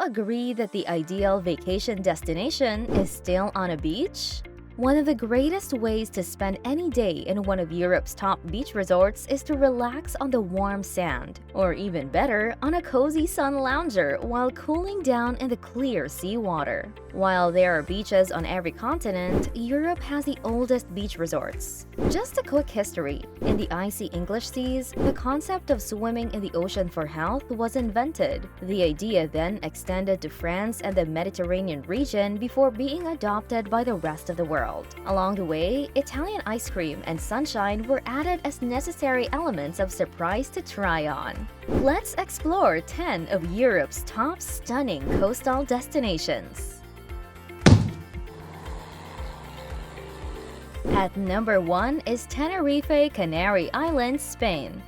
agree that the ideal vacation destination is still on a beach? One of the greatest ways to spend any day in one of Europe's top beach resorts is to relax on the warm sand, or even better, on a cozy sun lounger while cooling down in the clear seawater. While there are beaches on every continent, Europe has the oldest beach resorts. Just a quick history. In the icy English seas, the concept of swimming in the ocean for health was invented. The idea then extended to France and the Mediterranean region before being adopted by the rest of the world. Along the way, Italian ice cream and sunshine were added as necessary elements of surprise to try on. Let's explore 10 of Europe's top stunning coastal destinations. At number 1 is Tenerife, Canary Islands, Spain.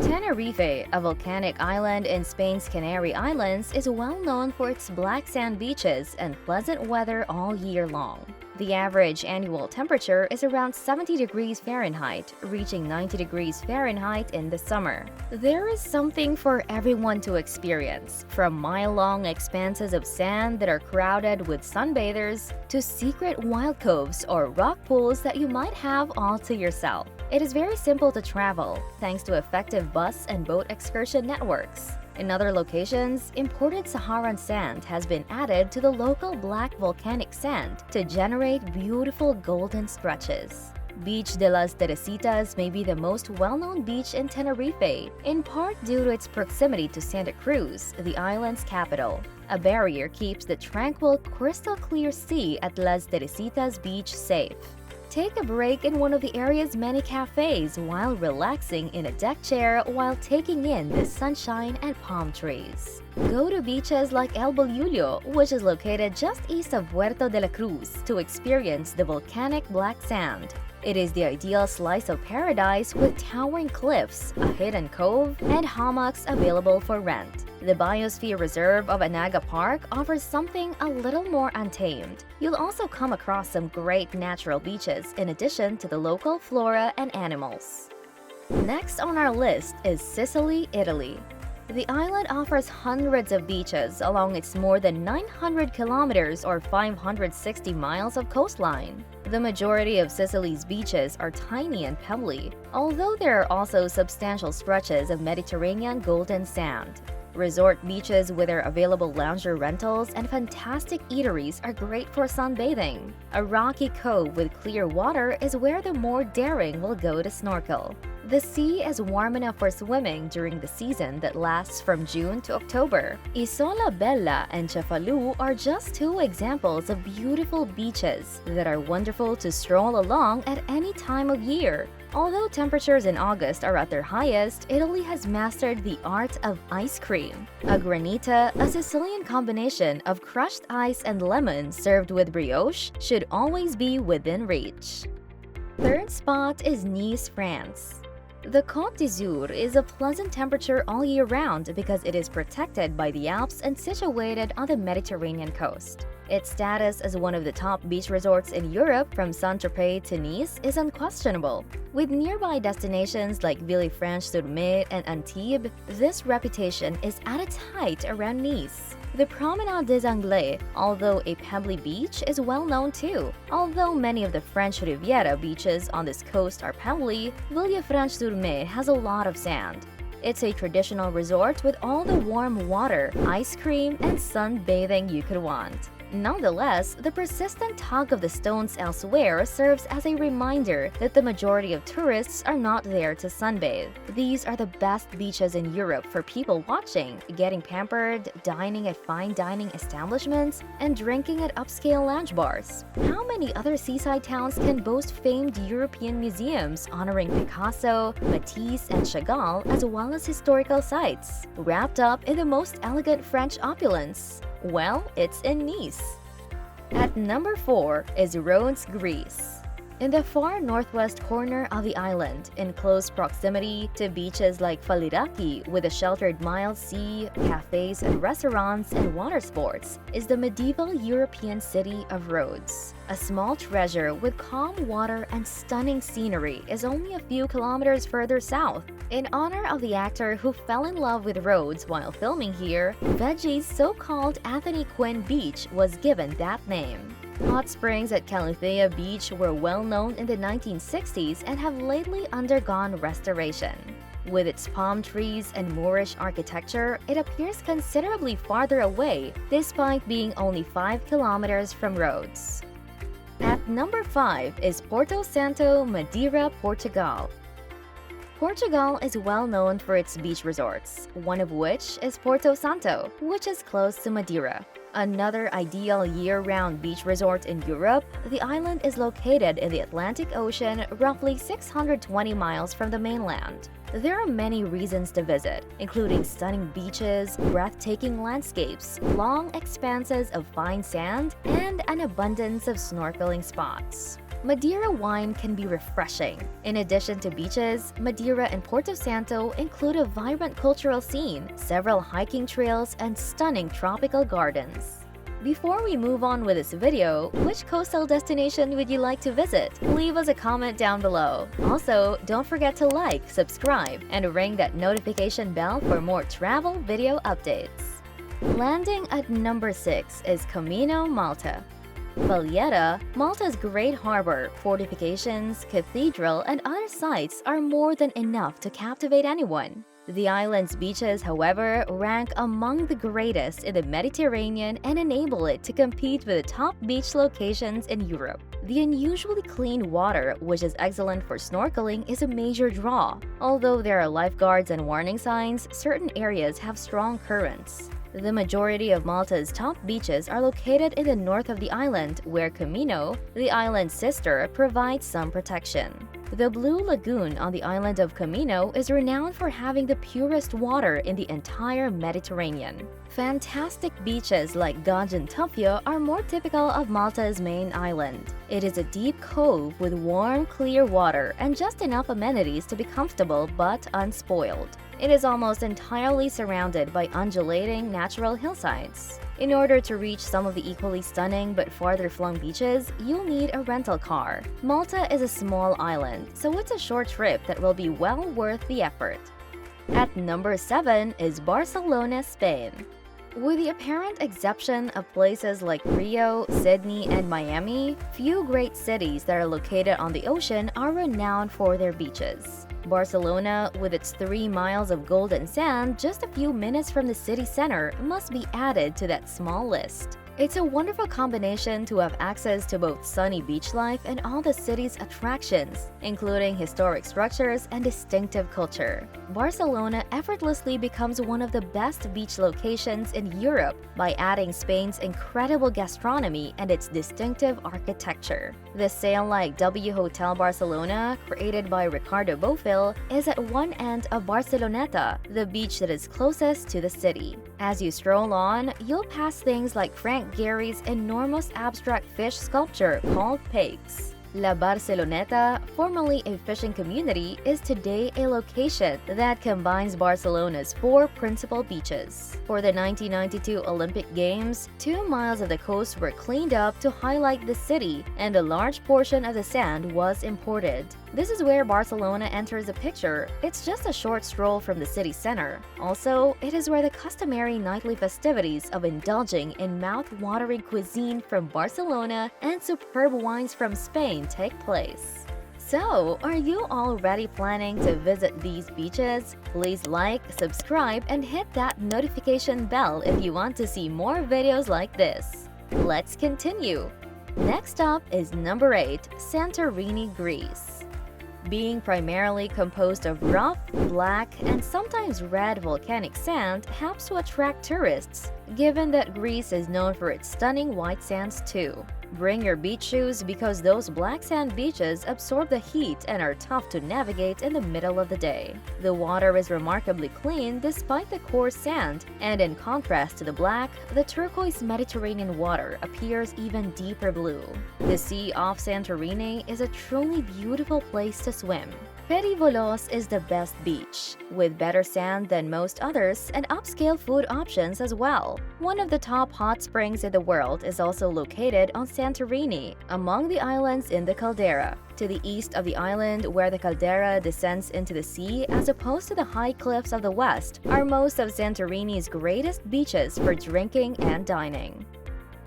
Tenerife, a volcanic island in Spain's Canary Islands, is well known for its black sand beaches and pleasant weather all year long. The average annual temperature is around 70 degrees Fahrenheit, reaching 90 degrees Fahrenheit in the summer. There is something for everyone to experience, from mile-long expanses of sand that are crowded with sunbathers to secret wild coves or rock pools that you might have all to yourself. It is very simple to travel, thanks to effective bus and boat excursion networks. In other locations, imported Saharan sand has been added to the local black volcanic sand to generate beautiful golden stretches. Beach de las Teresitas may be the most well-known beach in Tenerife, in part due to its proximity to Santa Cruz, the island's capital. A barrier keeps the tranquil, crystal-clear sea at Las Teresitas Beach safe. Take a break in one of the area's many cafes while relaxing in a deck chair while taking in the sunshine and palm trees. Go to beaches like El Bolillo, which is located just east of Puerto de la Cruz, to experience the volcanic black sand. It is the ideal slice of paradise with towering cliffs, a hidden cove, and hammocks available for rent. The Biosphere Reserve of Anaga Park offers something a little more untamed. You'll also come across some great natural beaches in addition to the local flora and animals. Next on our list is Sicily, Italy. The island offers hundreds of beaches along its more than 900 kilometers or 560 miles of coastline. The majority of Sicily's beaches are tiny and pebbly, although there are also substantial stretches of Mediterranean golden sand. Resort beaches with their available lounger rentals and fantastic eateries are great for sunbathing. A rocky cove with clear water is where the more daring will go to snorkel. The sea is warm enough for swimming during the season that lasts from June to October. Isola Bella and Cefalù are just two examples of beautiful beaches that are wonderful to stroll along at any time of year. Although temperatures in August are at their highest, Italy has mastered the art of ice cream. A granita, a Sicilian combination of crushed ice and lemon served with brioche, should always be within reach. Third spot is Nice, France. The Côte d'Azur is a pleasant temperature all year round because it is protected by the Alps and situated on the Mediterranean coast. Its status as one of the top beach resorts in Europe, from Saint-Tropez to Nice, is unquestionable. With nearby destinations like Villefranche-sur-Mer and Antibes, this reputation is at its height around Nice. The Promenade des Anglais, although a pebbly beach, is well known too. Although many of the French Riviera beaches on this coast are pebbly, Villefranche-sur-Mer has a lot of sand. It's a traditional resort with all the warm water, ice cream, and sunbathing you could want. Nonetheless, the persistent tug of the stones elsewhere serves as a reminder that the majority of tourists are not there to sunbathe. These are the best beaches in Europe for people watching, getting pampered, dining at fine dining establishments, and drinking at upscale lounge bars. How many other seaside towns can boast famed European museums honoring Picasso, Matisse, and Chagall, as well as historical sites, wrapped up in the most elegant French opulence? Well, it's in Nice. At number 4 is Rhodes, Greece. In the far northwest corner of the island, in close proximity to beaches like Faliraki with a sheltered mild sea, cafes and restaurants and water sports, is the medieval European city of Rhodes. A small treasure with calm water and stunning scenery is only a few kilometers further south. In honor of the actor who fell in love with Rhodes while filming here, Veggie's so-called Anthony Quinn Beach was given that name. Hot springs at Calithea Beach were well known in the 1960s and have lately undergone restoration. With its palm trees and Moorish architecture, it appears considerably farther away, despite being only 5 kilometers from Rhodes. At number 5 is Porto Santo, Madeira, Portugal. Portugal is well known for its beach resorts, one of which is Porto Santo, which is close to Madeira. Another ideal year-round beach resort in Europe, the island is located in the Atlantic Ocean, roughly 620 miles from the mainland. There are many reasons to visit, including stunning beaches, breathtaking landscapes, long expanses of fine sand, and an abundance of snorkeling spots. Madeira wine can be refreshing. In addition to beaches, Madeira and Porto Santo include a vibrant cultural scene, several hiking trails, and stunning tropical gardens. Before we move on with this video, which coastal destination would you like to visit? Leave us a comment down below. Also, don't forget to like, subscribe, and ring that notification bell for more travel video updates. Landing at number 6 is Comino, Malta. Valletta, Malta's great harbor, fortifications, cathedral, and other sites are more than enough to captivate anyone. The island's beaches, however, rank among the greatest in the Mediterranean and enable it to compete with the top beach locations in Europe. The unusually clean water, which is excellent for snorkeling, is a major draw. Although there are lifeguards and warning signs, certain areas have strong currents. The majority of Malta's top beaches are located in the north of the island, where Comino, the island's sister, provides some protection. The Blue Lagoon on the island of Comino is renowned for having the purest water in the entire Mediterranean. Fantastic beaches like Ganjan Tufia are more typical of Malta's main island. It is a deep cove with warm, clear water and just enough amenities to be comfortable but unspoiled. It is almost entirely surrounded by undulating natural hillsides. In order to reach some of the equally stunning but farther-flung beaches, you'll need a rental car. Malta is a small island, so it's a short trip that will be well worth the effort. At number 7 is Barcelona, Spain. With the apparent exception of places like Rio, Sydney, and Miami, few great cities that are located on the ocean are renowned for their beaches. Barcelona, with its 3 miles of golden sand just a few minutes from the city center, must be added to that small list. It's a wonderful combination to have access to both sunny beach life and all the city's attractions, including historic structures and distinctive culture. Barcelona effortlessly becomes one of the best beach locations in Europe by adding Spain's incredible gastronomy and its distinctive architecture. The sail-like W Hotel Barcelona, created by Ricardo Bofill, is at one end of Barceloneta, the beach that is closest to the city. As you stroll on, you'll pass things like Frank Gehry's enormous abstract fish sculpture called Pigs. La Barceloneta, formerly a fishing community, is today a location that combines Barcelona's 4 principal beaches. For the 1992 Olympic Games, 2 miles of the coast were cleaned up to highlight the city, and a large portion of the sand was imported. This is where Barcelona enters the picture. It's just a short stroll from the city center. Also, it is where the customary nightly festivities of indulging in mouth-watering cuisine from Barcelona and superb wines from Spain take place. So, are you already planning to visit these beaches? Please like, subscribe, and hit that notification bell if you want to see more videos like this. Let's continue. Next up is number 8, Santorini, Greece. Being primarily composed of rough, black, and sometimes red volcanic sand helps to attract tourists, given that Greece is known for its stunning white sands too. Bring your beach shoes because those black sand beaches absorb the heat and are tough to navigate in the middle of the day. The water is remarkably clean despite the coarse sand, and in contrast to the black, the turquoise Mediterranean water appears even deeper blue. The sea off Santorini is a truly beautiful place to swim. Perivolos is the best beach, with better sand than most others and upscale food options as well. One of the top hot springs in the world is also located on Santorini, among the islands in the caldera. To the east of the island, where the caldera descends into the sea as opposed to the high cliffs of the west, are most of Santorini's greatest beaches for drinking and dining.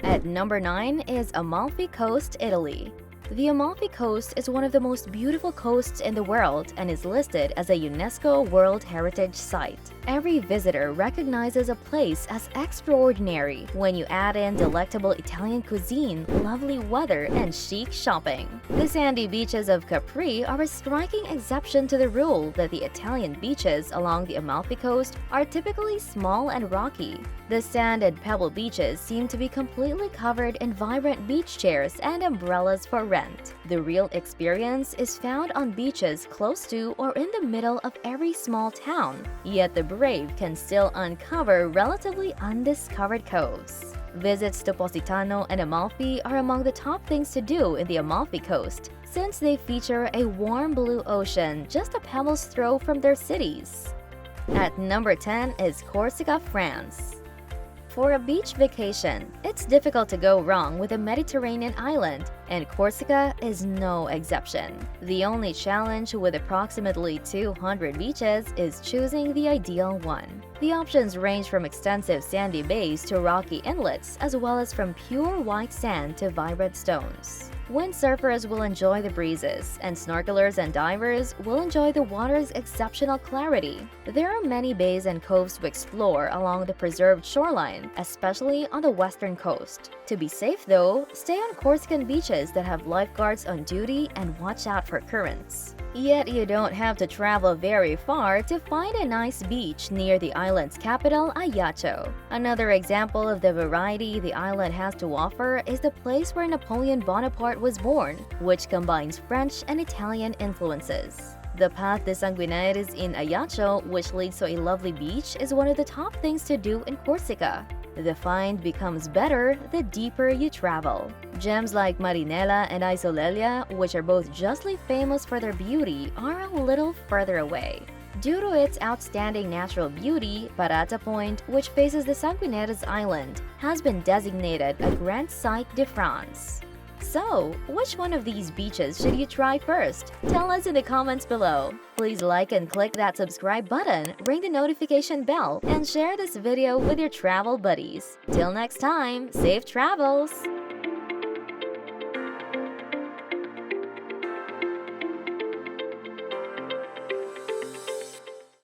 At number 9 is Amalfi Coast, Italy. The Amalfi Coast is one of the most beautiful coasts in the world and is listed as a UNESCO World Heritage Site. Every visitor recognizes a place as extraordinary when you add in delectable Italian cuisine, lovely weather, and chic shopping. The sandy beaches of Capri are a striking exception to the rule that the Italian beaches along the Amalfi Coast are typically small and rocky. The sand and pebble beaches seem to be completely covered in vibrant beach chairs and umbrellas for rent. The real experience is found on beaches close to or in the middle of every small town, yet the brave can still uncover relatively undiscovered coves. Visits to Positano and Amalfi are among the top things to do in the Amalfi Coast, since they feature a warm blue ocean just a pebble's throw from their cities. At number 10 is Corsica, France. For a beach vacation, it's difficult to go wrong with a Mediterranean island, and Corsica is no exception. The only challenge with approximately 200 beaches is choosing the ideal one. The options range from extensive sandy bays to rocky inlets, as well as from pure white sand to vibrant stones. Windsurfers will enjoy the breezes, and snorkelers and divers will enjoy the water's exceptional clarity. There are many bays and coves to explore along the preserved shoreline, especially on the western coast. To be safe though, stay on Corsican beaches that have lifeguards on duty and watch out for currents. Yet you don't have to travel very far to find a nice beach near the island's capital, Ajaccio. Another example of the variety the island has to offer is the place where Napoleon Bonaparte was born, which combines French and Italian influences. The Path de Sanguinaires in Ajaccio, which leads to a lovely beach, is one of the top things to do in Corsica. The find becomes better the deeper you travel. Gems like Marinella and Isolelia, which are both justly famous for their beauty, are a little further away. Due to its outstanding natural beauty, Parata Point, which faces the Sanguinaires Island, has been designated a Grand Site de France. So, which one of these beaches should you try first? Tell us in the comments below. Please like and click that subscribe button, ring the notification bell, and share this video with your travel buddies. Till next time, safe travels!